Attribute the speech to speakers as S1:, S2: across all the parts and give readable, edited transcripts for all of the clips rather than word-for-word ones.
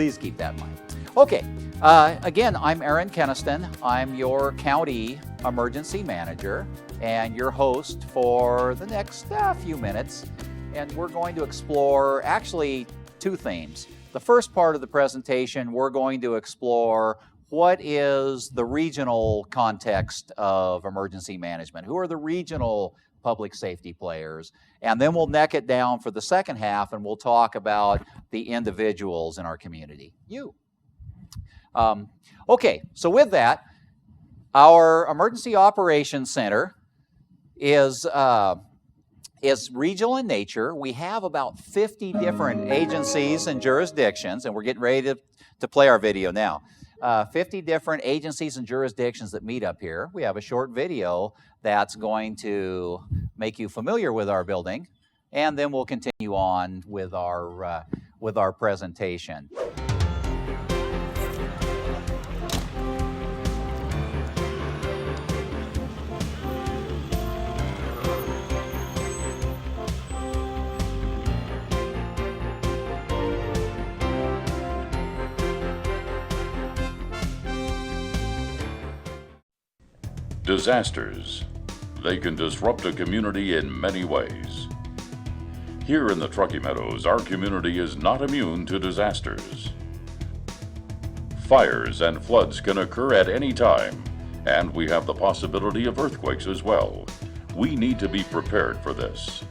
S1: Please keep that in mind. Okay, again, I'm Aaron Kenneston. I'm your county emergency manager and your host for the next few minutes. And we're going to explore actually two themes. The first part of the presentation, we're going to explore what is the regional context of emergency management? Who are the regional public safety players? And then we'll neck it down for the second half and we'll talk about the individuals in our community. You. Okay, so with that, our Emergency Operations Center is regional in nature. We have about 50 different agencies and jurisdictions, and we're getting ready to play our video now. 50 different agencies and jurisdictions that meet up here. We have a short video that's going to make you familiar with our building, and then we'll continue on with our presentation.
S2: Disasters. They can disrupt a community in many ways. Here in the Truckee Meadows, our community is not immune to disasters. Fires and floods can occur at any time, and we have the possibility of earthquakes as well. We need to be prepared for this.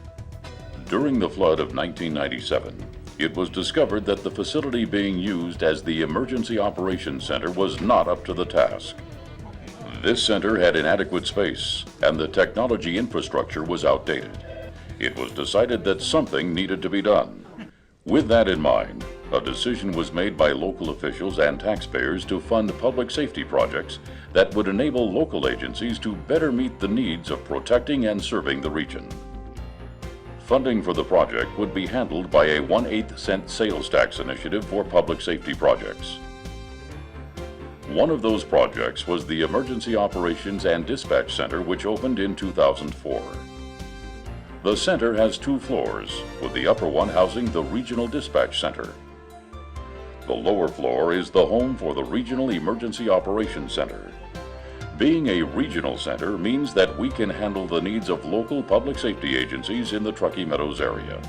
S2: During the flood of 1997, it was discovered that the facility being used as the Emergency Operations Center was not up to the task. This center had inadequate space, and the technology infrastructure was outdated. It was decided that something needed to be done. With that in mind, a decision was made by local officials and taxpayers to fund public safety projects that would enable local agencies to better meet the needs of protecting and serving the region. Funding for the project would be handled by a 1/8 cent sales tax initiative for public safety projects. One of those projects was the Emergency Operations and Dispatch Center, which opened in 2004. The center has 2 floors, with the upper one housing the Regional Dispatch Center. The lower floor is the home for the Regional Emergency Operations Center. Being a regional center means that we can handle the needs of local public safety agencies in the Truckee Meadows area.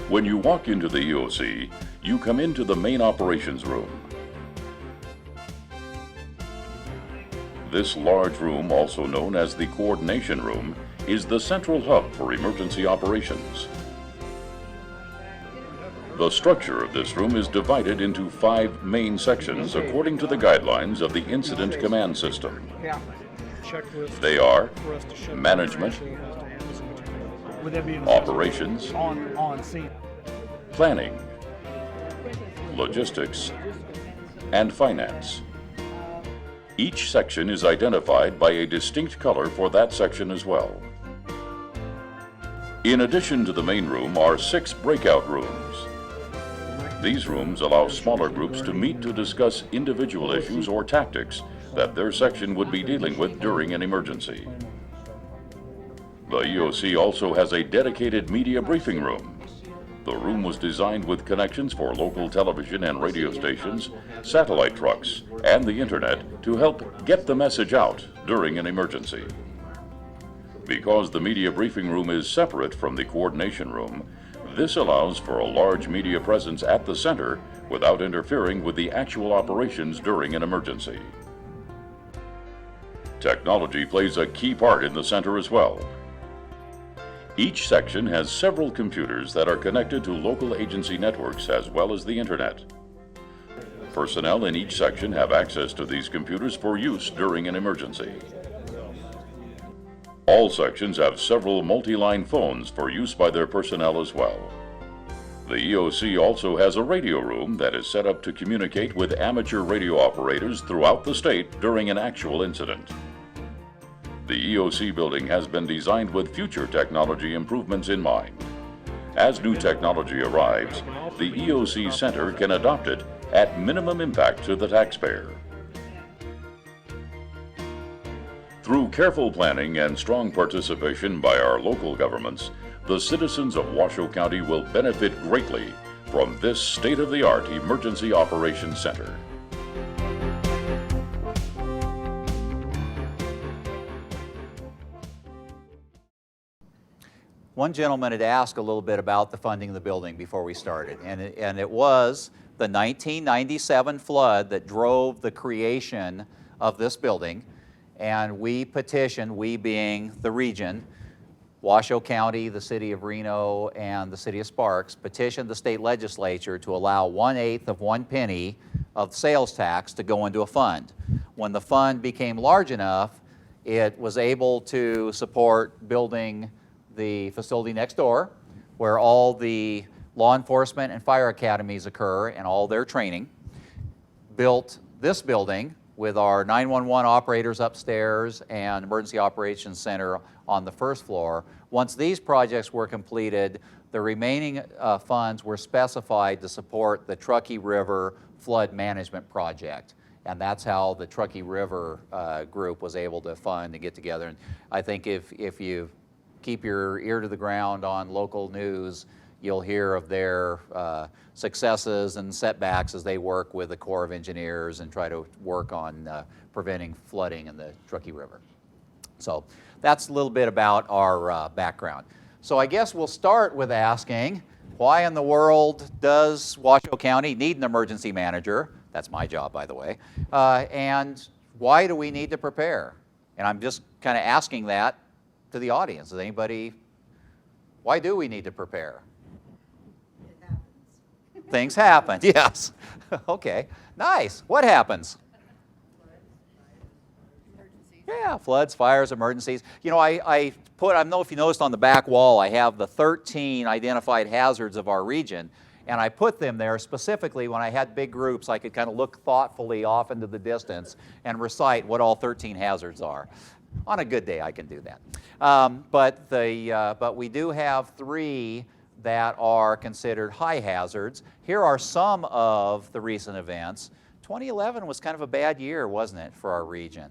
S2: When you walk into the EOC, you come into the main operations room. This large room, also known as the Coordination Room, is the central hub for emergency operations. The structure of this room is divided into 5 main sections according to the guidelines of the Incident Command System. They are Management, Operations, Planning, Logistics, and Finance. Each section is identified by a distinct color for that section as well. In addition to the main room are 6 breakout rooms. These rooms allow smaller groups to meet to discuss individual issues or tactics that their section would be dealing with during an emergency. The EOC also has a dedicated media briefing room. The room was designed with connections for local television and radio stations, satellite trucks, and the internet to help get the message out during an emergency. Because the media briefing room is separate from the coordination room, this allows for a large media presence at the center without interfering with the actual operations during an emergency. Technology plays a key part in the center as well. Each section has several computers that are connected to local agency networks as well as the internet. Personnel in each section have access to these computers for use during an emergency. All sections have several multi-line phones for use by their personnel as well. The EOC also has a radio room that is set up to communicate with amateur radio operators throughout the state during an actual incident. The EOC building has been designed with future technology improvements in mind. As new technology arrives, the EOC Center can adopt it at minimum impact to the taxpayer. Through careful planning and strong participation by our local governments, the citizens of Washoe County will benefit greatly from this state-of-the-art Emergency Operations Center.
S1: One gentleman had asked a little bit about the funding of the building before we started, and it was the 1997 flood that drove the creation of this building, and we petitioned, we being the region, Washoe County, the city of Reno, and the city of Sparks, petitioned the state legislature to allow 1/8 of 1 penny of sales tax to go into a fund. When the fund became large enough, it was able to support building the facility next door, where all the law enforcement and fire academies occur and all their training, built this building with our 911 operators upstairs and emergency operations center on the first floor. Once these projects were completed, the remaining funds were specified to support the Truckee River Flood Management Project. And that's how the Truckee River group was able to fund and get together. And I think if you keep your ear to the ground on local news, you'll hear of their successes and setbacks as they work with the Corps of Engineers and try to work on preventing flooding in the Truckee River. So that's a little bit about our background. So I guess we'll start with asking, why in the world does Washoe County need an emergency manager? That's my job, by the way. And why do we need to prepare? And I'm just kind of asking that to the audience. Is anybody, why do we need to prepare?
S3: It happens.
S1: Things happen, yes. Okay, nice. What happens?
S3: Emergencies.
S1: Yeah, floods, fires, emergencies. You know, I don't know if you noticed on the back wall, I have the 13 identified hazards of our region, and I put them there specifically when I had big groups. I could kind of look thoughtfully off into the distance and recite what all 13 hazards are. On a good day, I can do that. But we do have 3 that are considered high hazards. Here are some of the recent events. 2011 was kind of a bad year, wasn't it, for our region?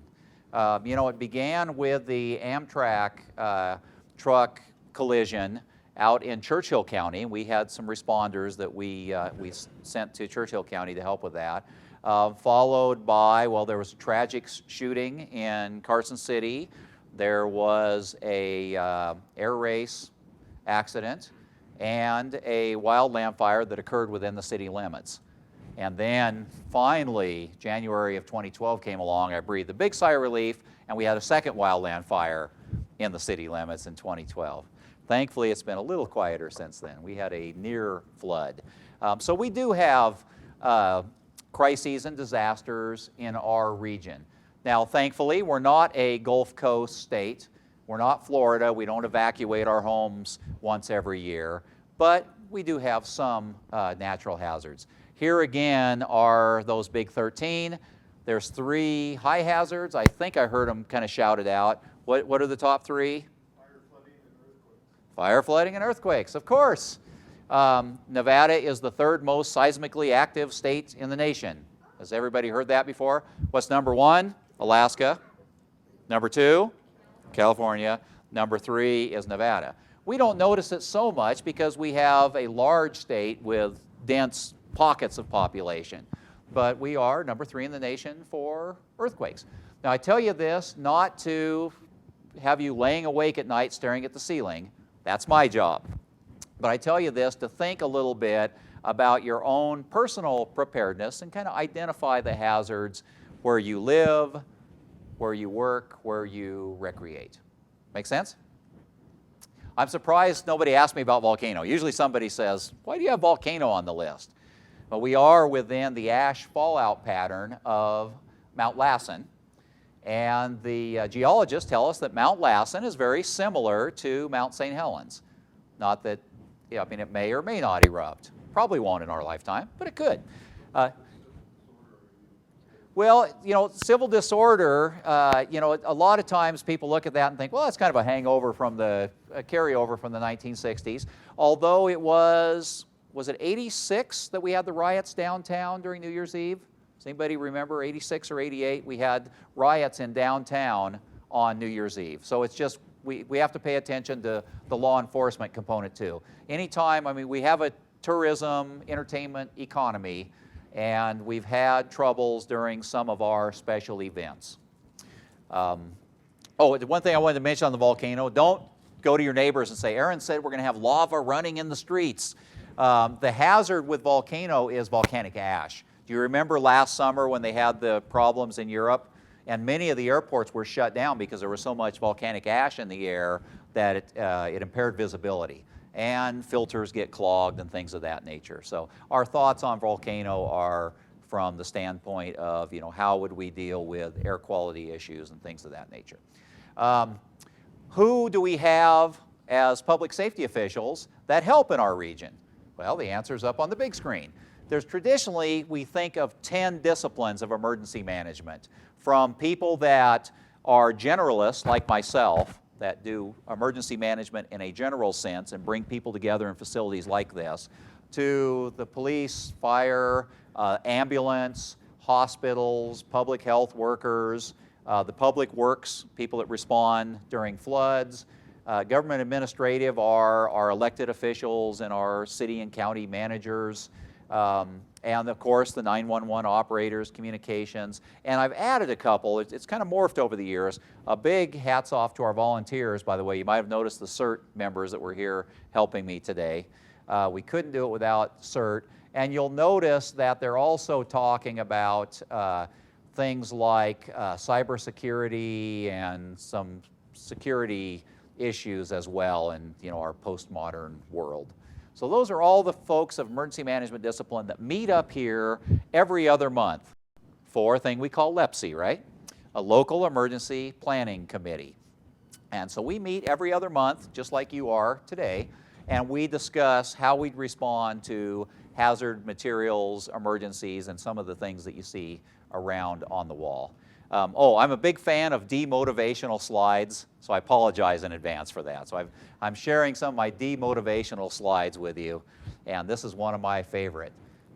S1: You know, it began with the Amtrak truck collision out in Churchill County. We had some responders that we sent to Churchill County to help with that. Followed by, well, there was a tragic shooting in Carson City. There was a air race accident and a wildland fire that occurred within the city limits. And then finally, January of 2012 came along. I breathed a big sigh of relief, and we had a second wildland fire in the city limits in 2012. Thankfully, it's been a little quieter since then. We had a near flood. So we do have crises and disasters in our region. Now, thankfully, we're not a Gulf Coast state. We're not Florida. We don't evacuate our homes once every year, but we do have some natural hazards. Here again are those big 13. There's 3 high hazards. I think I heard them kind of shouted out. What are the top 3?
S4: Fire, flooding, and earthquakes.
S1: Fire, flooding, and earthquakes, of course. Nevada is the 3rd most seismically active state in the nation. Has everybody heard that before? What's number 1? Alaska. Number 2? California. Number 3 is Nevada. We don't notice it so much because we have a large state with dense pockets of population. But we are number 3 in the nation for earthquakes. Now, I tell you this not to have you laying awake at night staring at the ceiling. That's my job. But I tell you this to think a little bit about your own personal preparedness and kind of identify the hazards where you live, where you work, where you recreate. Make sense? I'm surprised nobody asked me about volcano. Usually somebody says, why do you have volcano on the list? Well, we are within the ash fallout pattern of Mount Lassen. And the geologists tell us that Mount Lassen is very similar to Mount St. Helens. Not that, I mean, it may or may not erupt. Probably won't in our lifetime, but it could. Well, you know, civil disorder, you know, a lot of times people look at that and think, well, it's kind of a hangover from a carryover from the 1960s. Although it was it 86 that we had the riots downtown during New Year's Eve? Does anybody remember 86 or 88? We had riots in downtown on New Year's Eve. So it's just, we have to pay attention to the law enforcement component too. Anytime, I mean, we have a tourism, entertainment, economy, and we've had troubles during some of our special events. Oh, the one thing I wanted to mention on the volcano, don't go to your neighbors and say, Aaron said we're going to have lava running in the streets. The hazard with volcano is volcanic ash. Do you remember last summer when they had the problems in Europe? And many of the airports were shut down because there was so much volcanic ash in the air that it impaired visibility. And filters get clogged and things of that nature. So our thoughts on volcano are from the standpoint of, how would we deal with air quality issues and things of that nature. Who do we have as public safety officials that help in our region? Well, the answer's up on the big screen. There's traditionally, we think of 10 disciplines of emergency management, from people that are generalists like myself, that do emergency management in a general sense and bring people together in facilities like this, to the police, fire, ambulance, hospitals, public health workers, the public works, people that respond during floods, government administrative are our elected officials and our city and county managers, and of course the 911 operators, communications, and I've added a couple. It's kind of morphed over the years. A big hats off to our volunteers, by the way. You might have noticed the CERT members that were here helping me today. We couldn't do it without CERT, and you'll notice that they're also talking about things like cybersecurity and some security issues as well in our postmodern world. So those are all the folks of emergency management discipline that meet up here every other month for a thing we call LEPSI, right? A local emergency planning committee. And so we meet every other month, just like you are today, and we discuss how we'd respond to hazard materials, emergencies, and some of the things that you see around on the wall. I'm a big fan of demotivational slides, so I apologize in advance for that. So I'm sharing some of my demotivational slides with you, and this is one of my favorite.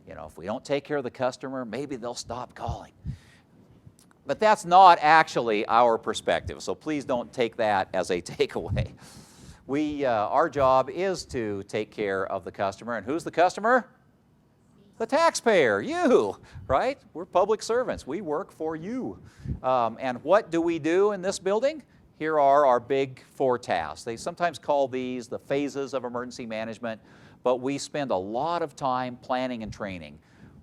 S1: If we don't take care of the customer, maybe they'll stop calling. But that's not actually our perspective, so please don't take that as a takeaway. Our job is to take care of the customer, and who's the customer? The taxpayer, you, right? We're public servants. We work for you. And what do we do in this building? Here are our big 4 tasks. They sometimes call these the phases of emergency management, but we spend a lot of time planning and training.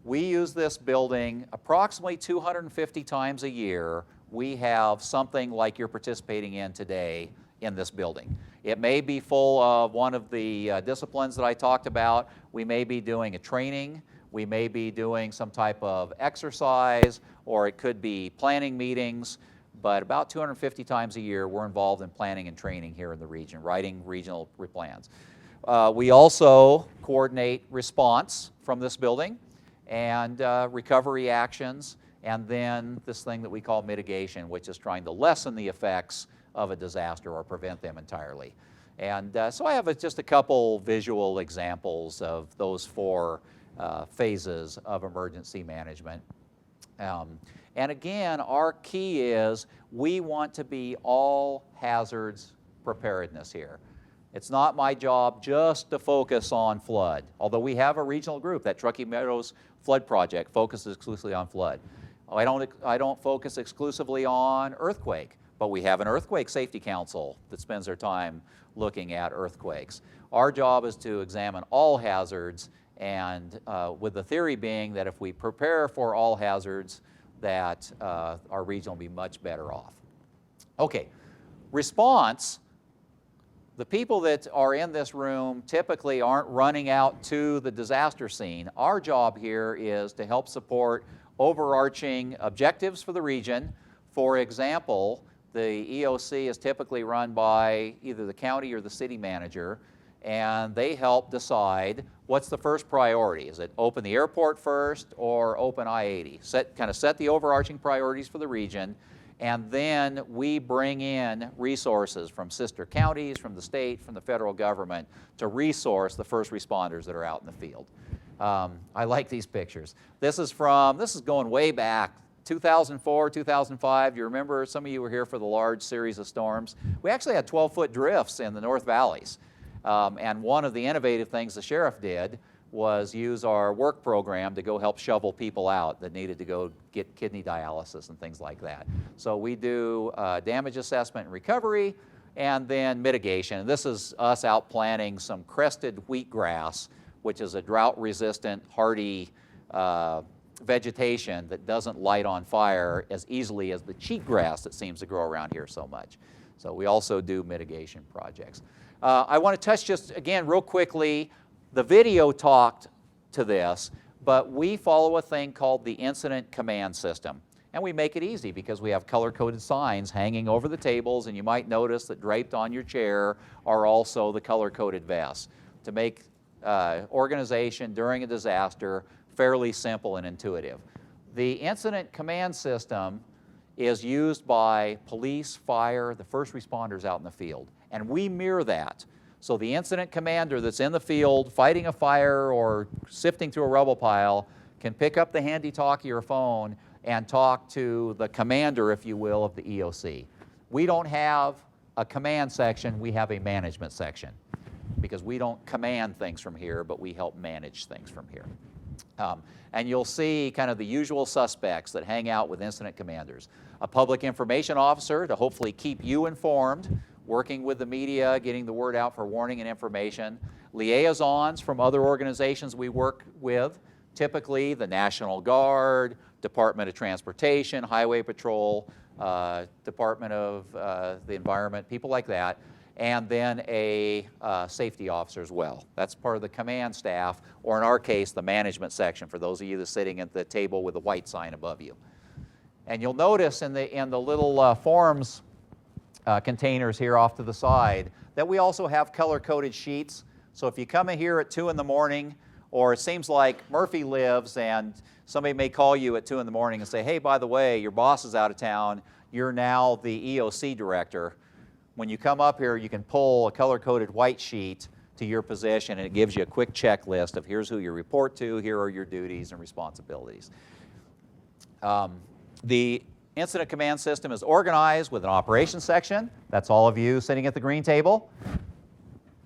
S1: We use this building approximately 250 times a year. We have something like you're participating in today in this building. It may be full of one of the disciplines that I talked about. We may be doing a training. We may be doing some type of exercise, or it could be planning meetings, but about 250 times a year we're involved in planning and training here in the region, writing regional plans. We also coordinate response from this building and recovery actions, and then this thing that we call mitigation, which is trying to lessen the effects of a disaster or prevent them entirely. And so I have just a couple visual examples of those 4 phases of emergency management. And again, our key is we want to be all hazards preparedness here. It's not my job just to focus on flood, although we have a regional group, that Truckee Meadows Flood Project focuses exclusively on flood. I don't focus exclusively on earthquake, but we have an earthquake safety council that spends their time looking at earthquakes. Our job is to examine all hazards, and with the theory being that if we prepare for all hazards, that our region will be much better off. Okay, response. The people that are in this room typically aren't running out to the disaster scene. Our job here is to help support overarching objectives for the region. For example, the EOC is typically run by either the county or the city manager, and they help decide what's the first priority. Is it open the airport first or open I-80? Kind of set the overarching priorities for the region, and then we bring in resources from sister counties, from the state, from the federal government to resource the first responders that are out in the field. I like these pictures. This is going way back, 2004, 2005. You remember, some of you were here for the large series of storms. We actually had 12-foot drifts in the North Valleys. And one of the innovative things the sheriff did was use our work program to go help shovel people out that needed to go get kidney dialysis and things like that. So we do damage assessment and recovery, and then mitigation. And this is us out planting some crested wheatgrass, which is a drought-resistant, hardy vegetation that doesn't light on fire as easily as the cheatgrass that seems to grow around here so much. So we also do mitigation projects. I want to touch just, again, real quickly, the video talked to this, but we follow a thing called the Incident Command System. And we make it easy because we have color-coded signs hanging over the tables, and you might notice that draped on your chair are also the color-coded vests to make organization during a disaster fairly simple and intuitive. The Incident Command System is used by police, fire, the first responders out in the field, and we mirror that. So the incident commander that's in the field fighting a fire or sifting through a rubble pile can pick up the handy talkie or phone and talk to the commander, if you will, of the EOC. We don't have a command section, we have a management section, because we don't command things from here, but we help manage things from here. And you'll see kind of the usual suspects that hang out with incident commanders. A public information officer to hopefully keep you informed, working with the media, getting the word out for warning and information. Liaisons from other organizations we work with, typically the National Guard, Department of Transportation, Highway Patrol, Department of the Environment, people like that, and then a safety officer as well. That's part of the command staff, or in our case, the management section, for those of you that are sitting at the table with the white sign above you. And you'll notice in the little forms containers here off to the side that we also have color-coded sheets. So if you come in here at 2 in the morning, or it seems like Murphy lives and somebody may call you at 2 in the morning and say, hey, by the way, your boss is out of town, you're now the EOC director. When you come up here, you can pull a color-coded white sheet to your position, and it gives you a quick checklist of here's who you report to, here are your duties and responsibilities. The Incident Command System is organized with an operations section. That's all of you sitting at the green table.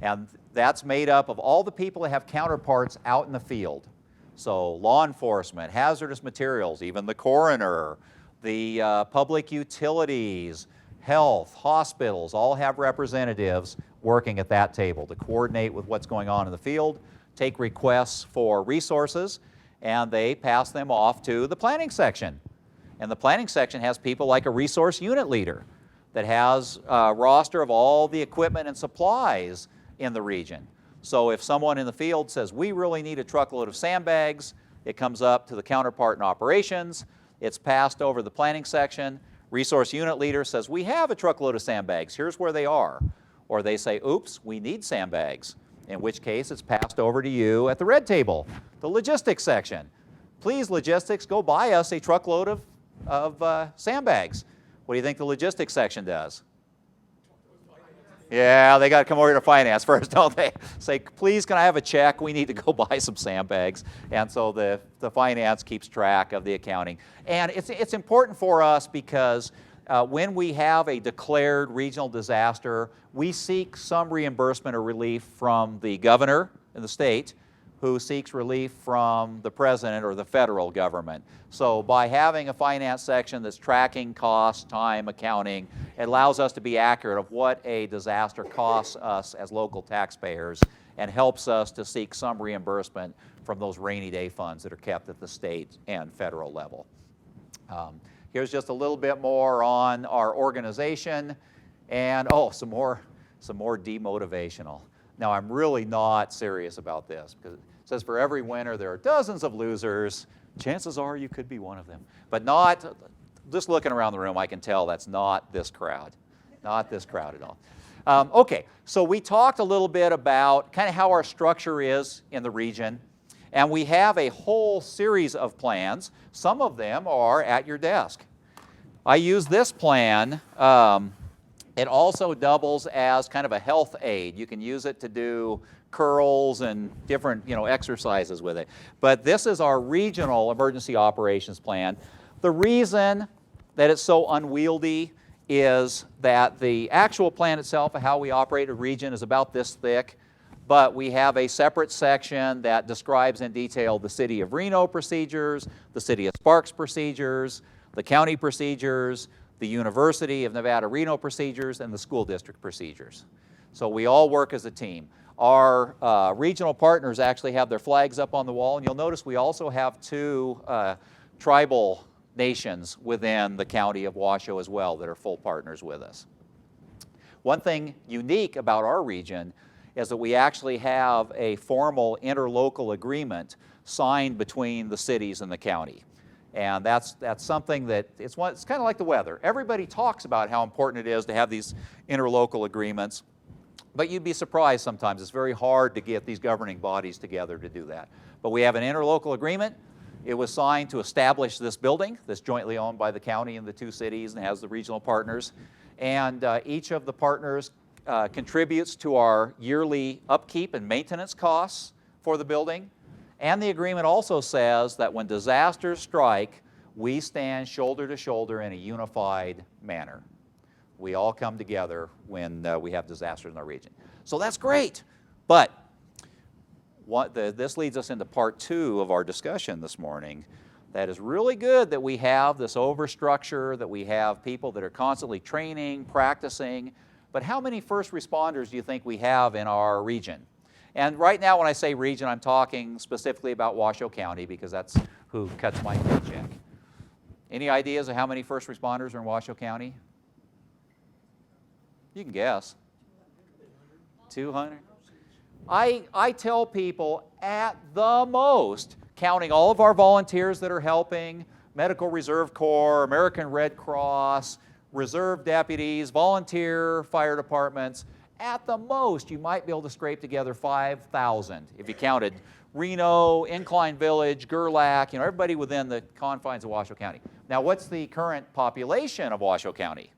S1: And that's made up of all the people that have counterparts out in the field. So law enforcement, hazardous materials, even the coroner, the public utilities, health, hospitals, all have representatives working at that table to coordinate with what's going on in the field, take requests for resources, and they pass them off to the planning section. And the planning section has people like a resource unit leader that has a roster of all the equipment and supplies in the region. So if someone in the field says, we really need a truckload of sandbags, it comes up to the counterpart in operations, it's passed over the planning section, resource unit leader says, we have a truckload of sandbags, here's where they are. Or they say, oops, we need sandbags, in which case it's passed over to you at the red table, the logistics section. Please, logistics, go buy us a truckload of sandbags. What do you think the logistics section does? Yeah, they got to come over to finance first, don't they? Say, please, can I have a check? We need to go buy some sandbags. And so the finance keeps track of the accounting. And it's important for us because when we have a declared regional disaster, we seek some reimbursement or relief from the governor in the state, who seeks relief from the president or the federal government. So by having a finance section that's tracking costs, time, accounting, it allows us to be accurate of what a disaster costs us as local taxpayers and helps us to seek some reimbursement from those rainy day funds that are kept at the state and federal level. Here's just a little bit more on our organization, and some more demotivational. Now, I'm really not serious about this because it says for every winner there are dozens of losers. Chances are you could be one of them. But not, just looking around the room, I can tell that's not this crowd. Not this crowd at all. Okay, so we talked a little bit about kind of how our structure is in the region. And we have a whole series of plans. Some of them are at your desk. I use this plan. It also doubles as kind of a health aid. You can use it to do curls and different exercises with it. But this is our regional emergency operations plan. The reason that it's so unwieldy is that the actual plan itself of how we operate a region is about this thick. but we have a separate section that describes in detail the City of Reno procedures, the City of Sparks procedures, the county procedures, the University of Nevada Reno procedures, and the school district procedures. So we all work as a team. Our regional partners actually have their flags up on the wall, and you'll notice we also have two tribal nations within the county of Washoe as well that are full partners with us. One thing unique about our region is that we actually have a formal interlocal agreement signed between the cities and the county. And that's something that, it's kind of like the weather. Everybody talks about how important it is to have these interlocal agreements, but you'd be surprised sometimes. It's very hard to get these governing bodies together to do that. But we have an interlocal agreement. It was signed to establish this building that's jointly owned by the county and the two cities and has the regional partners. And each of the partners contributes to our yearly upkeep and maintenance costs for the building. And the agreement also says that when disasters strike, we stand shoulder to shoulder in a unified manner. We all come together when we have disasters in our region. So that's great. But this leads us into part two of our discussion this morning. That is really good that we have this overstructure, that we have people that are constantly training, practicing. But how many first responders do you think we have in our region? And right now when I say region, I'm talking specifically about Washoe County because that's who cuts my paycheck. Any ideas of how many first responders are in Washoe County? You can guess. 200? I tell people at the most, counting all of our volunteers that are helping, Medical Reserve Corps, American Red Cross, reserve deputies, volunteer fire departments, at the most you might be able to scrape together 5,000 if you counted Reno, Incline Village, Gerlach, everybody within the confines of Washoe County. Now what's the current population of Washoe County?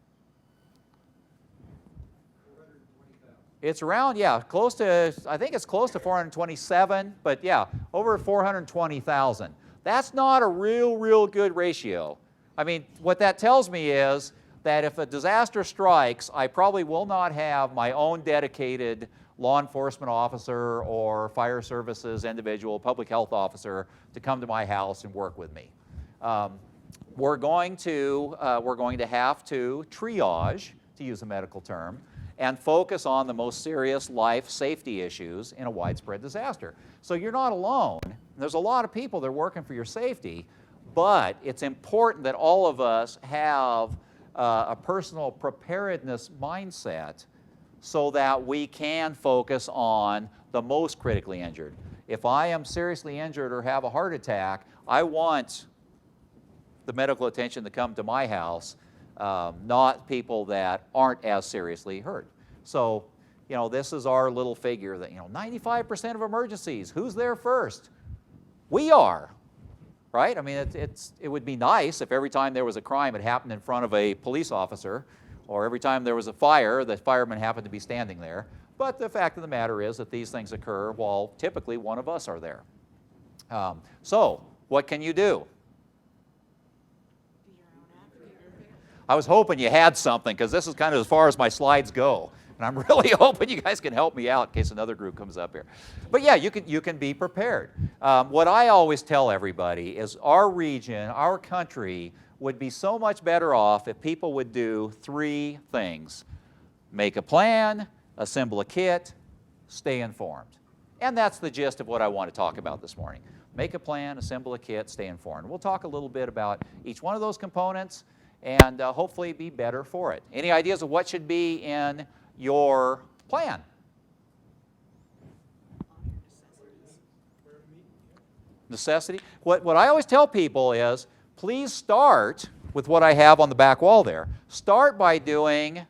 S1: It's around, close to, I think it's close to 427, but over 420,000. That's not a real good ratio. I mean, what that tells me is that if a disaster strikes, I probably will not have my own dedicated law enforcement officer or fire services individual, public health officer to come to my house and work with me. We're going to have to triage, to use a medical term, and focus on the most serious life safety issues in a widespread disaster. So you're not alone. There's a lot of people that are working for your safety, but it's important that all of us have a personal preparedness mindset so that we can focus on the most critically injured. If I am seriously injured or have a heart attack, I want the medical attention to come to my house, not people that aren't as seriously hurt. So, this is our little figure that, 95% of emergencies, who's there first? We are, right? I mean, it would be nice if every time there was a crime, it happened in front of a police officer, or every time there was a fire, the fireman happened to be standing there. But the fact of the matter is that these things occur while typically one of us are there. So, what can you do? I was hoping you had something, because this is kind of as far as my slides go. And I'm really hoping you guys can help me out in case another group comes up here. But you can be prepared. What I always tell everybody is our region, our country, would be so much better off if people would do three things. Make a plan, assemble a kit, stay informed. And that's the gist of what I want to talk about this morning. Make a plan, assemble a kit, stay informed. We'll talk a little bit about each one of those components and hopefully be better for it. Any ideas of what should be in your plan? Necessity. What I always tell people is, please start with what I have on the back wall there. Start by doing,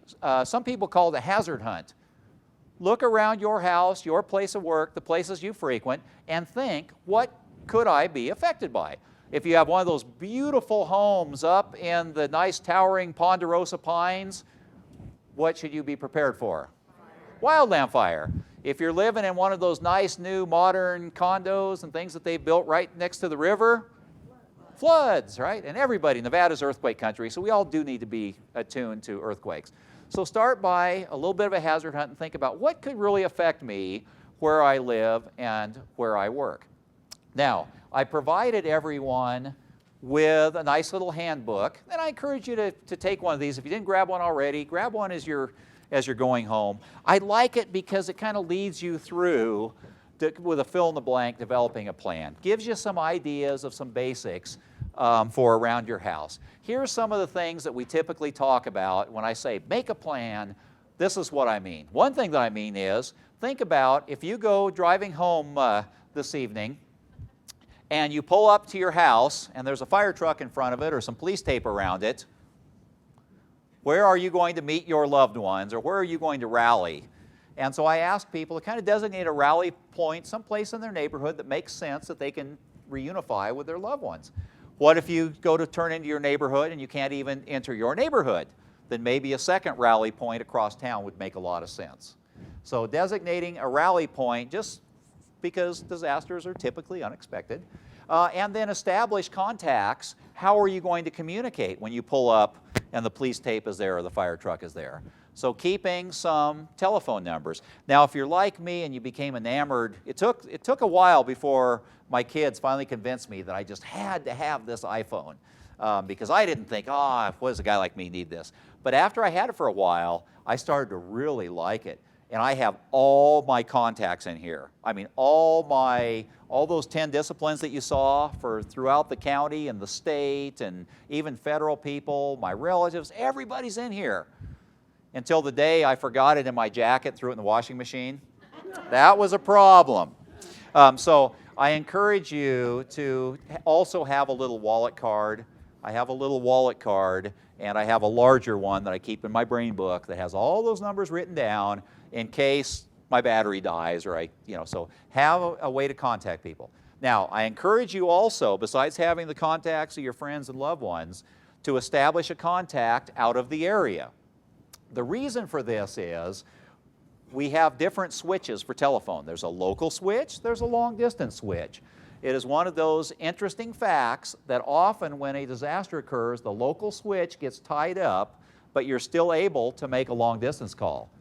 S1: some people call it a hazard hunt. Look around your house, your place of work, the places you frequent, and think, what could I be affected by? If you have one of those beautiful homes up in the nice towering ponderosa pines, what should you be prepared for? Wildland fire. If you're living in one of those nice new modern condos and things that they built right next to the river, floods, right? And everybody, Nevada's earthquake country, so we all do need to be attuned to earthquakes. So start by a little bit of a hazard hunt and think about what could really affect me where I live and where I work. Now, I provided everyone with a nice little handbook, and I encourage you to take one of these. If you didn't grab one already, grab one as you're going home. I like it because it kind of leads you through with a fill-in-the-blank developing a plan. Gives you some ideas of some basics for around your house. Here's some of the things that we typically talk about when I say make a plan. This is what I mean. One thing that I mean is, think about if you go driving home this evening and you pull up to your house and there's a fire truck in front of it or some police tape around it, where are you going to meet your loved ones, or where are you going to rally? And so I ask people to kind of designate a rally point someplace in their neighborhood that makes sense that they can reunify with their loved ones. What if you go to turn into your neighborhood and you can't even enter your neighborhood? Then maybe a second rally point across town would make a lot of sense. So designating a rally point, just because disasters are typically unexpected, and then establish contacts. How are you going to communicate when you pull up and the police tape is there or the fire truck is there? So keeping some telephone numbers. Now, if you're like me and you became enamored, it took a while before my kids finally convinced me that I just had to have this iPhone, because I didn't think, what does a guy like me need this? But after I had it for a while, I started to really like it. And I have all my contacts in here. I mean, all those 10 disciplines that you saw throughout the county and the state and even federal people, my relatives, everybody's in here. Until the day I forgot it in my jacket, threw it in the washing machine. That was a problem. So I encourage you to also have a little wallet card. I have a little wallet card, and I have a larger one that I keep in my brain book that has all those numbers written down in case my battery dies, or so have a way to contact people. Now, I encourage you also, besides having the contacts of your friends and loved ones, to establish a contact out of the area. The reason for this is we have different switches for telephone. There's a local switch, there's a long-distance switch. It is one of those interesting facts that often when a disaster occurs, the local switch gets tied up, but you're still able to make a long-distance call.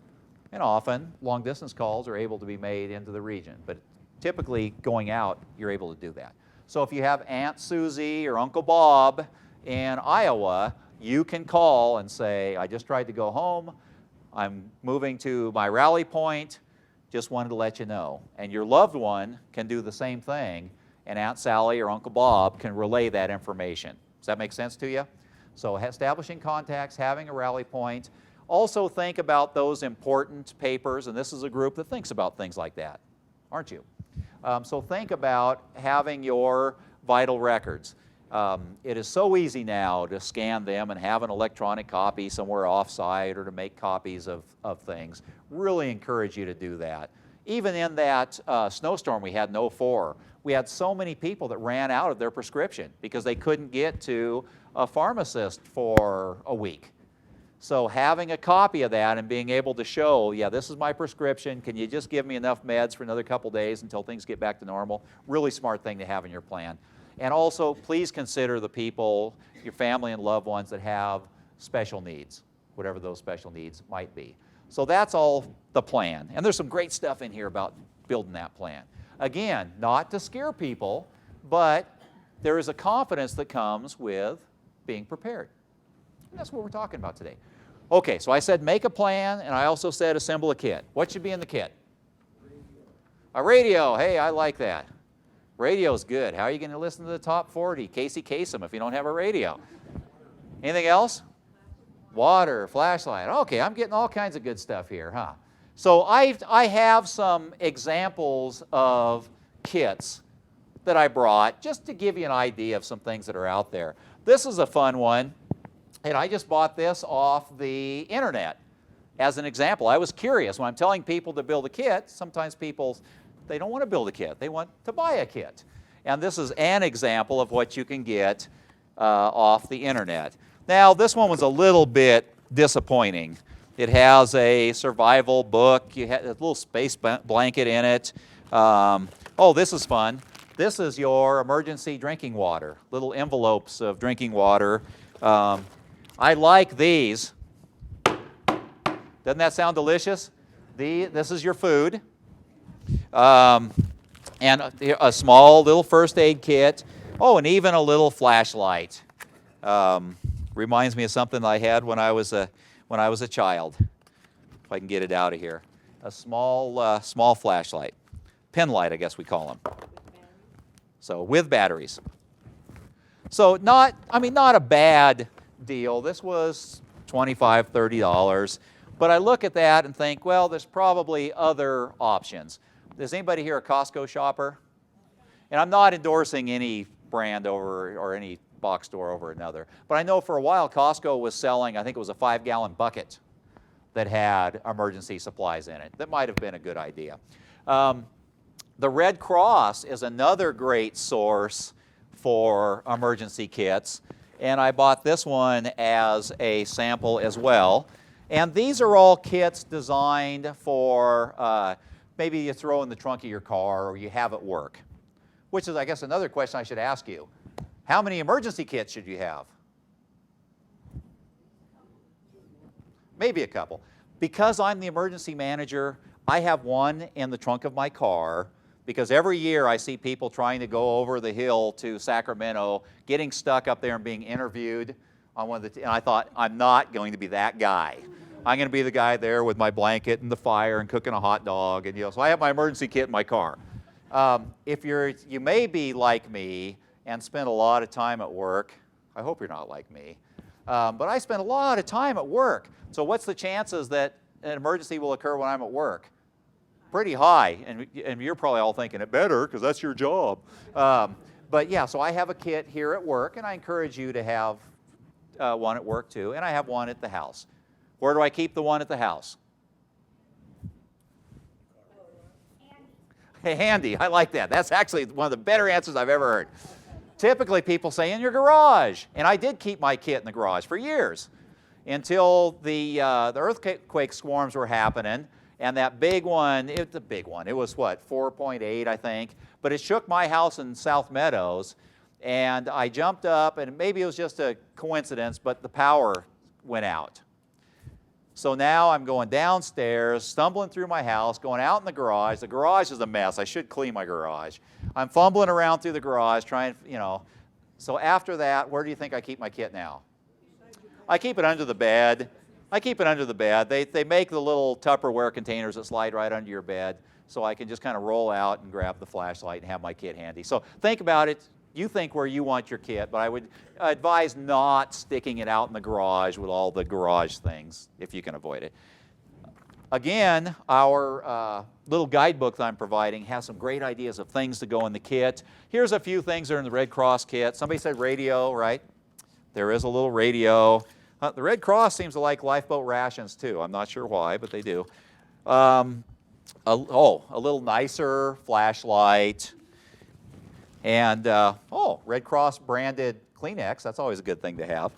S1: And often, long-distance calls are able to be made into the region, but typically going out, you're able to do that. So if you have Aunt Susie or Uncle Bob in Iowa, you can call and say, I just tried to go home, I'm moving to my rally point, just wanted to let you know. And your loved one can do the same thing, and Aunt Sally or Uncle Bob can relay that information. Does that make sense to you? So establishing contacts, having a rally point. Also think about those important papers, and this is a group that thinks about things like that, aren't you? So think about having your vital records. It is so easy now to scan them and have an electronic copy somewhere off-site or to make copies of things. Really encourage you to do that. Even in that snowstorm we had in '04, we had so many people that ran out of their prescription because they couldn't get to a pharmacist for a week. So having a copy of that and being able to show, yeah, this is my prescription, can you just give me enough meds for another couple days until things get back to normal? Really smart thing to have in your plan. And also, please consider the people, your family and loved ones that have special needs, whatever those special needs might be. So that's all the plan. And there's some great stuff in here about building that plan. Again, not to scare people, but there is a confidence that comes with being prepared. And that's what we're talking about today. Okay, so I said make a plan, and I also said assemble a kit. What should be in the kit? A radio. Hey, I like that. Radio's good. How are you going to listen to the top 40? Casey Kasem if you don't have a radio. Anything else? Water, flashlight. Okay, I'm getting all kinds of good stuff here, huh? So I have some examples of kits that I brought just to give you an idea of some things that are out there. This is a fun one, and I just bought this off the internet as an example. I was curious. When I'm telling people to build a kit, sometimes people, they don't want to build a kit. They want to buy a kit. And this is an example of what you can get off the internet. Now, this one was a little bit disappointing. It has a survival book. You have a little space blanket in it. Oh, this is fun. This is your emergency drinking water, little envelopes of drinking water. I like these. Doesn't that sound delicious? This is your food. And a small little first aid kit. Oh, and even a little flashlight. Reminds me of something I had when I was a child. If I can get it out of here, a small flashlight, pen light, I guess we call them. So with batteries. So not a bad deal. This was $25, $30. But I look at that and think, well, there's probably other options. Is anybody here a Costco shopper? And I'm not endorsing any brand or any box store over another. But I know for a while Costco was selling, I think it was a 5-gallon bucket that had emergency supplies in it. That might have been a good idea. The Red Cross is another great source for emergency kits. And I bought this one as a sample as well. And these are all kits designed for maybe you throw in the trunk of your car or you have at work. Which is, I guess, another question I should ask you. How many emergency kits should you have? Maybe a couple. Because I'm the emergency manager, I have one in the trunk of my car because every year I see people trying to go over the hill to Sacramento, getting stuck up there and being interviewed on one of the, and I thought, I'm not going to be that guy. I'm going to be the guy there with my blanket and the fire and cooking a hot dog, and so I have my emergency kit in my car. If you may be like me and spend a lot of time at work. I hope you're not like me. But I spend a lot of time at work. So what's the chances that an emergency will occur when I'm at work? Pretty high. And you're probably all thinking it better because that's your job. But yeah, so I have a kit here at work, and I encourage you to have one at work too. And I have one at the house. Where do I keep the one at the house? Handy. I like that. That's actually one of the better answers I've ever heard. Typically, people say in your garage. And I did keep my kit in the garage for years until the earthquake swarms were happening. And that big one, it's a big one. It was what, 4.8, I think. But it shook my house in South Meadows. And I jumped up, and maybe it was just a coincidence, but the power went out. So now I'm going downstairs, stumbling through my house, going out in the garage. The garage is a mess. I should clean my garage. I'm fumbling around through the garage trying, So after that, where do you think I keep my kit now? I keep it under the bed. They make the little Tupperware containers that slide right under your bed, so I can just kind of roll out and grab the flashlight and have my kit handy. So think about it. You think where you want your kit, but I would advise not sticking it out in the garage with all the garage things if you can avoid it. Again, our little guidebook that I'm providing has some great ideas of things to go in the kit. Here's a few things that are in the Red Cross kit. Somebody said radio, right? There is a little radio. The Red Cross seems to like lifeboat rations too. I'm not sure why, but they do. A little nicer flashlight. And, Red Cross branded Kleenex, that's always a good thing to have.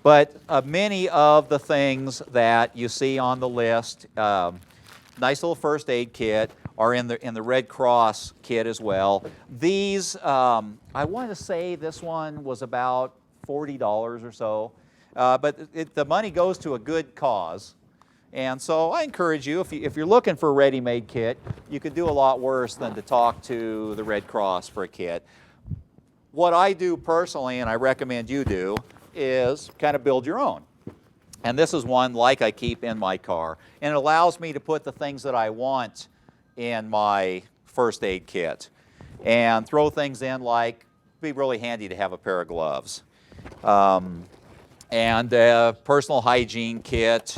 S1: But many of the things that you see on the list, nice little first aid kit, are in the Red Cross kit as well. These, I want to say this one was about $40 or so. But the money goes to a good cause. And so I encourage you, if you're looking for a ready-made kit, you could do a lot worse than to talk to the Red Cross for a kit. What I do personally, and I recommend you do, is kind of build your own. And this is one like I keep in my car. And it allows me to put the things that I want in my first aid kit. And throw things in like, it'd be really handy to have a pair of gloves. And a personal hygiene kit.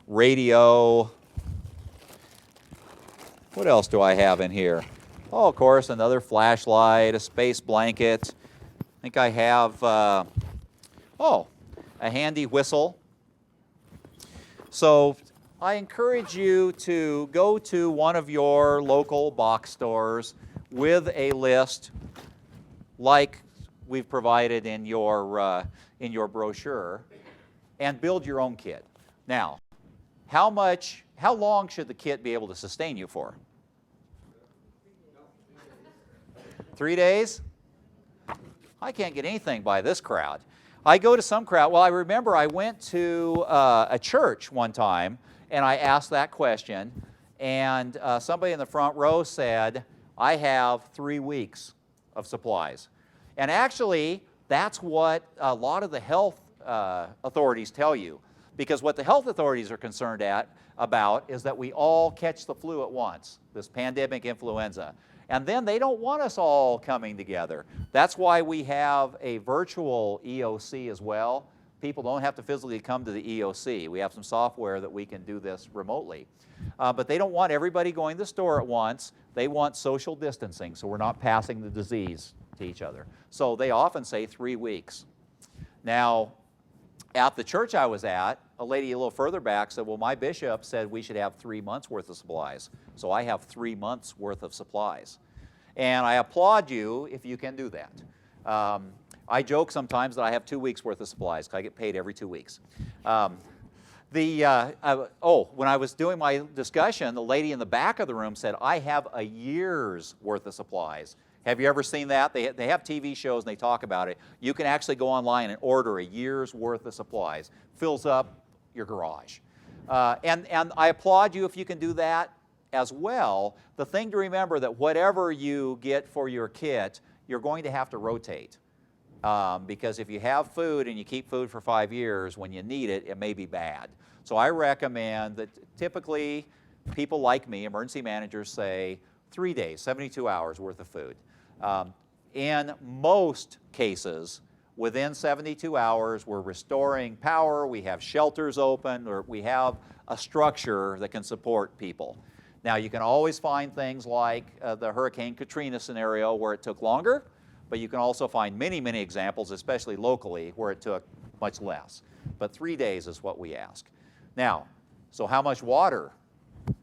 S1: Radio. What else do I have in here? Oh, of course, another flashlight, a space blanket. I think I have, a handy whistle. So I encourage you to go to one of your local box stores with a list like we've provided in your brochure and build your own kit. Now, how long should the kit be able to sustain you for? 3 days? I can't get anything by this crowd. I go to some crowd. Well, I remember I went to a church one time, and I asked that question, and somebody in the front row said, I have 3 weeks of supplies. And actually, that's what a lot of the health authorities tell you, because what the health authorities are concerned about is that we all catch the flu at once, this pandemic influenza. And then they don't want us all coming together. That's why we have a virtual EOC as well. People don't have to physically come to the EOC. We have some software that we can do this remotely. But they don't want everybody going to the store at once. They want social distancing, so we're not passing the disease to each other. So they often say 3 weeks. Now, at the church I was at, a lady a little further back said, well, my bishop said we should have 3 months worth of supplies. So I have 3 months worth of supplies. And I applaud you if you can do that. I joke sometimes that I have 2 weeks worth of supplies because I get paid every 2 weeks. When I was doing my discussion, the lady in the back of the room said, I have a year's worth of supplies. Have you ever seen that? They have TV shows and they talk about it. You can actually go online and order a year's worth of supplies. Fills up your garage. And I applaud you if you can do that as well. The thing to remember that whatever you get for your kit, you're going to have to rotate. Because if you have food and you keep food for 5 years, when you need it, it may be bad. So I recommend that typically people like me, emergency managers, say 3 days, 72 hours worth of food. In most cases, within 72 hours, we're restoring power, we have shelters open, or we have a structure that can support people. Now, you can always find things like the Hurricane Katrina scenario where it took longer, but you can also find many, many examples, especially locally, where it took much less. But 3 days is what we ask. Now, so how much water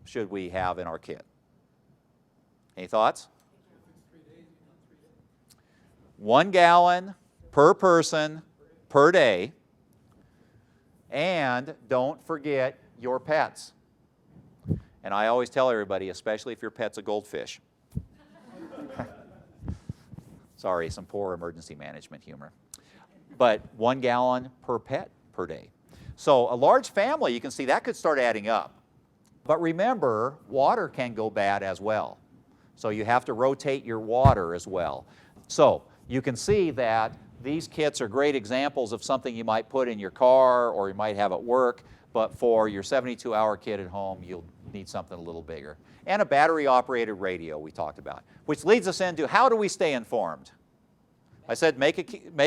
S1: should we have in our kit? Any thoughts? 1 gallon per person per day. And don't forget your pets. And I always tell everybody, especially if your pet's a goldfish. Sorry, some poor emergency management humor. But 1 gallon per pet per day. So a large family, you can see that could start adding up. But remember, water can go bad as well. So you have to rotate your water as well. So you can see that these kits are great examples of something you might put in your car or you might have at work, but for your 72-hour kit at home, you'll need something a little bigger. And a battery-operated radio we talked about, which leads us into how do we stay informed? I said make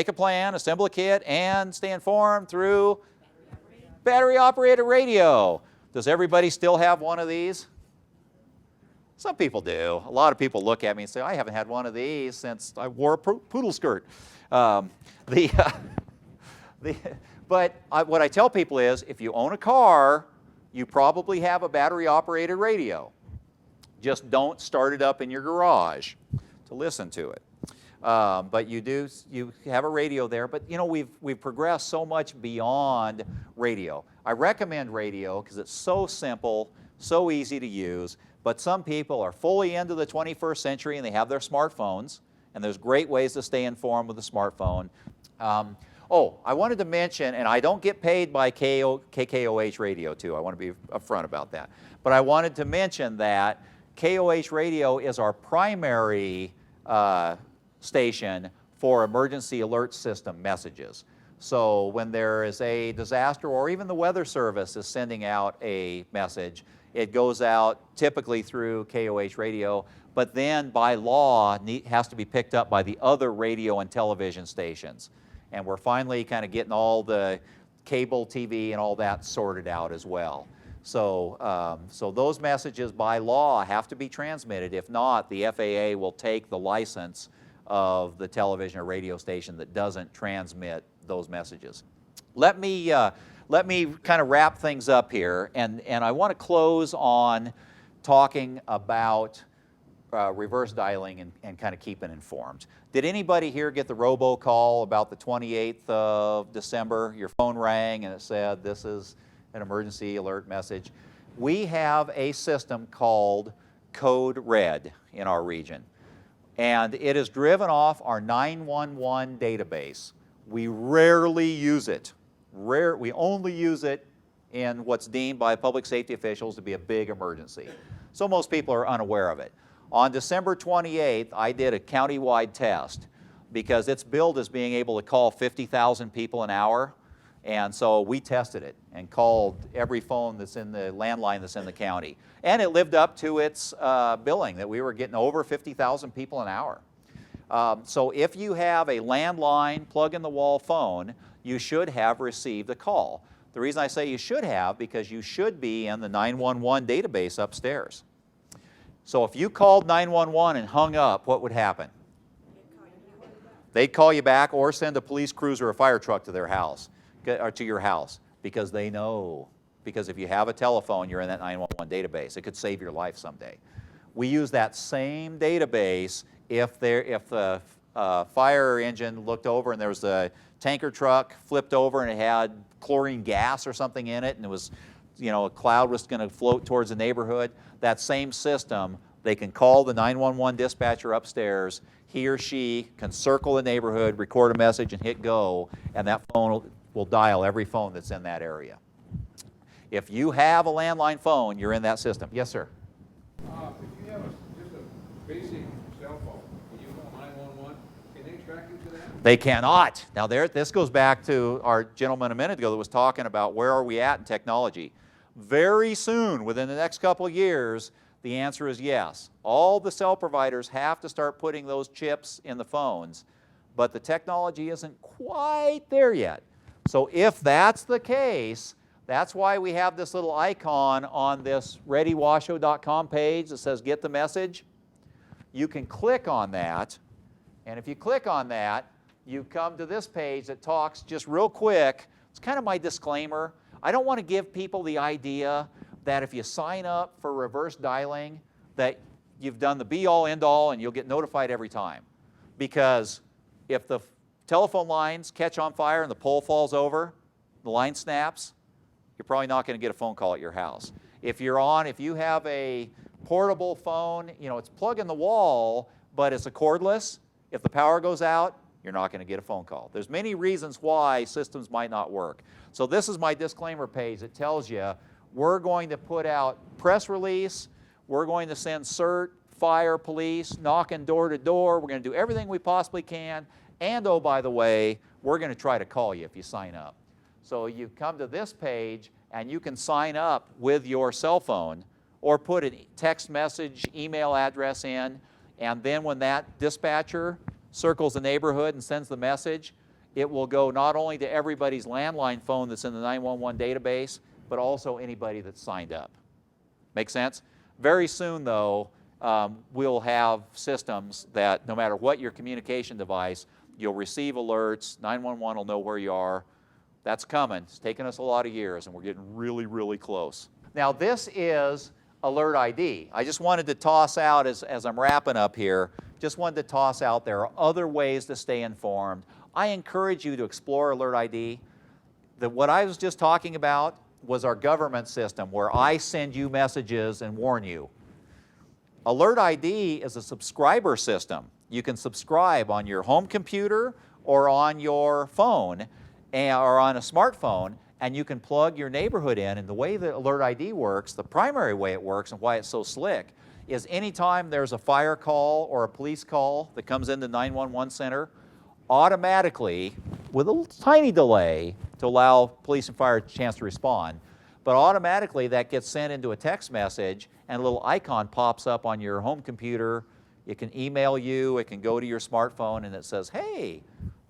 S1: a plan, assemble a kit, and stay informed through battery-operated radio. Does everybody still have one of these? Some people do. A lot of people look at me and say, I haven't had one of these since I wore a poodle skirt. But what I tell people is, if you own a car, you probably have a battery-operated radio. Just don't start it up in your garage to listen to it. But you have a radio there. But you know, we've progressed so much beyond radio. I recommend radio because it's so simple, so easy to use. But some people are fully into the 21st century and they have their smartphones. And there's great ways to stay informed with a smartphone. I wanted to mention, and I don't get paid by KKOH Radio too. I want to be upfront about that. But I wanted to mention that KOH Radio is our primary station for emergency alert system messages. So when there is a disaster or even the weather service is sending out a message, it goes out typically through KOH Radio, but then by law has to be picked up by the other radio and television stations. And we're finally kind of getting all the cable TV and all that sorted out as well. So, so those messages by law have to be transmitted. If not, the FAA will take the license of the television or radio station that doesn't transmit those messages. Let me kind of wrap things up here, and I want to close on talking about reverse dialing and kind of keeping informed. Did anybody here get the robocall about the 28th of December? Your phone rang and it said, this is an emergency alert message. We have a system called Code Red in our region, and it is driven off our 911 database. We rarely use it. We only use it in what's deemed by public safety officials to be a big emergency. So most people are unaware of it. On December 28th, I did a county-wide test because it's billed as being able to call 50,000 people an hour. And so we tested it and called every phone that's in the landline that's in the county. And it lived up to its billing, that we were getting over 50,000 people an hour. So if you have a landline plug-in-the-wall phone, you should have received a call. The reason I say you should have, because you should be in the 911 database upstairs. So if you called 911 and hung up, what would happen? They'd call you back or send a police cruiser or a fire truck to their house, or to your house, because they know. Because if you have a telephone, you're in that 911 database. It could save your life someday. We use that same database if the fire engine looked over and there was a tanker truck flipped over and it had chlorine gas or something in it, and it was, a cloud was going to float towards the neighborhood. That same system, they can call the 911 dispatcher upstairs. He or she can circle the neighborhood, record a message, and hit go, and that phone will dial every phone that's in that area. If you have a landline phone, you're in that system. Yes, sir?
S5: If you have just a basic cell phone and you call 911, can they track you to that?
S1: They cannot. Now, this goes back to our gentleman a minute ago that was talking about where are we at in technology. Very soon, within the next couple of years, the answer is yes. All the cell providers have to start putting those chips in the phones, but the technology isn't quite there yet. So if that's the case, that's why we have this little icon on this readywashoe.com page that says get the message. You can click on that, and if you click on that, you come to this page that talks just real quick. It's kind of my disclaimer. I don't want to give people the idea that if you sign up for reverse dialing, that you've done the be-all, end-all, and you'll get notified every time. Because if the telephone lines catch on fire and the pole falls over, the line snaps, you're probably not going to get a phone call at your house. If you have a portable phone, it's plug in the wall, but it's a cordless. If the power goes out, you're not going to get a phone call. There's many reasons why systems might not work. So this is my disclaimer page that tells you we're going to put out press release, we're going to send CERT, fire, police, knocking door to door, we're going to do everything we possibly can, and oh, by the way, we're going to try to call you if you sign up. So you come to this page and you can sign up with your cell phone or put a text message, email address in, and then when that dispatcher circles the neighborhood and sends the message, it will go not only to everybody's landline phone that's in the 911 database, but also anybody that's signed up. Make sense? Very soon, though, we'll have systems that no matter what your communication device, you'll receive alerts, 911 will know where you are. That's coming. It's taken us a lot of years, and we're getting really, really close. Now, this is Alert ID. I just wanted to toss out, as I'm wrapping up here, just wanted to toss out there are other ways to stay informed. I encourage you to explore Alert ID. What I was just talking about was our government system where I send you messages and warn you. Alert ID is a subscriber system. You can subscribe on your home computer or on your phone or on a smartphone, and you can plug your neighborhood in. And the way that Alert ID works, the primary way it works and why it's so slick, is anytime there's a fire call or a police call that comes into 911 center, automatically, with a tiny delay to allow police and fire a chance to respond, but automatically that gets sent into a text message and a little icon pops up on your home computer. It can email you, it can go to your smartphone, and it says, hey,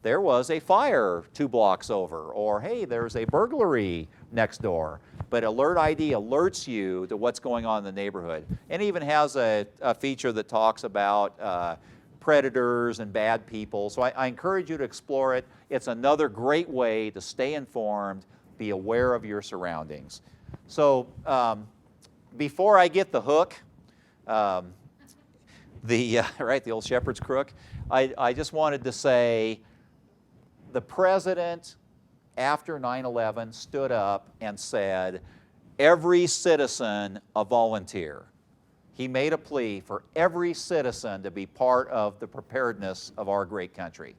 S1: there was a fire 2 blocks over, or hey, there's a burglary next door. But Alert ID alerts you to what's going on in the neighborhood. And even has a feature that talks about predators and bad people. So I encourage you to explore it. It's another great way to stay informed, be aware of your surroundings. So before I get the hook, the old shepherd's crook, I just wanted to say the president, after 9/11, stood up and said, every citizen a volunteer. He made a plea for every citizen to be part of the preparedness of our great country.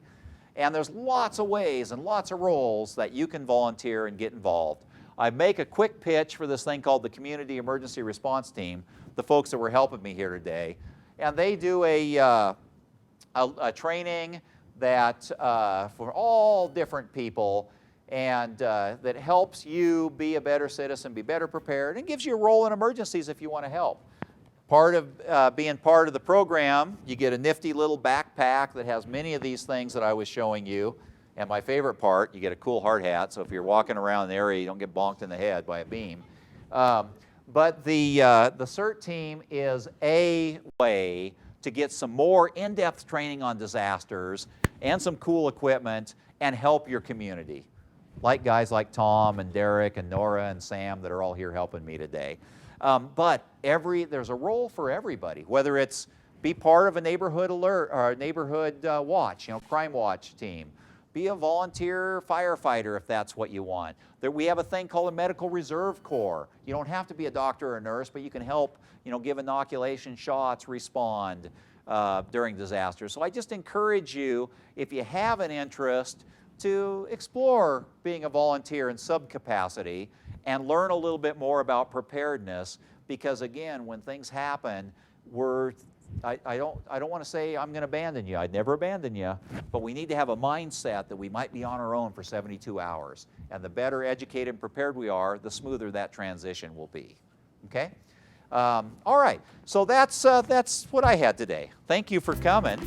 S1: And there's lots of ways and lots of roles that you can volunteer and get involved. I make a quick pitch for this thing called the Community Emergency Response Team, the folks that were helping me here today. And they do a training that for all different people, and that helps you be a better citizen, be better prepared, and gives you a role in emergencies if you want to help. Part of being part of the program, you get a nifty little backpack that has many of these things that I was showing you. And my favorite part, you get a cool hard hat, so if you're walking around the area, you don't get bonked in the head by a beam. But the CERT team is a way to get some more in-depth training on disasters and some cool equipment and help your community. Like guys like Tom and Derek and Nora and Sam that are all here helping me today. But there's a role for everybody, whether it's be part of a neighborhood alert or a neighborhood watch, crime watch team. Be a volunteer firefighter if that's what you want. We have a thing called a Medical Reserve Corps. You don't have to be a doctor or a nurse, but you can help, give inoculation shots, respond during disasters. So I just encourage you, if you have an interest, to explore being a volunteer in subcapacity and learn a little bit more about preparedness, because again, when things happen, I don't want to say I'm going to abandon you. I'd never abandon you, but we need to have a mindset that we might be on our own for 72 hours. And the better educated and prepared we are, the smoother that transition will be. Okay? All right, so that's what I had today. Thank you for coming.